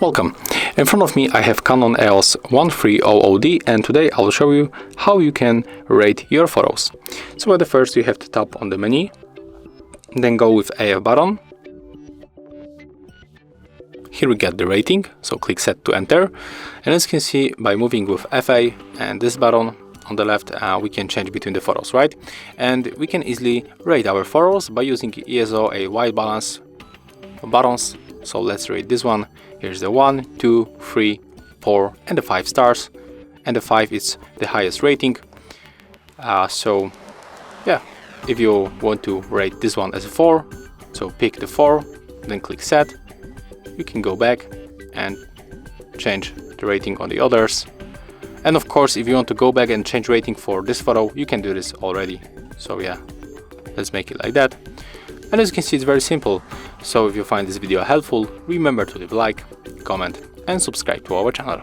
Welcome. In front of me I have Canon EOS 1300D, and today I will show you how you can rate your photos. So at the first you have to tap on the menu, then go with AF button. Here we get the rating, so click set to enter, and as you can see, by moving with FA and this button on the left, we can change between the photos, right? And we can easily rate our photos by using ESO a white balance buttons. So let's rate this one. Here's the 1, 2, 3, 4 and the 5 stars, and the 5 is the highest rating. So yeah, if you want to rate this one as a 4, so pick the 4, then click set. You can go back and change the rating on the others. And of course, if you want to go back and change rating for this photo, you can do this already. So yeah, let's make it like that. And as you can see, it's very simple. So if you find this video helpful, remember to leave a like, comment and subscribe to our channel.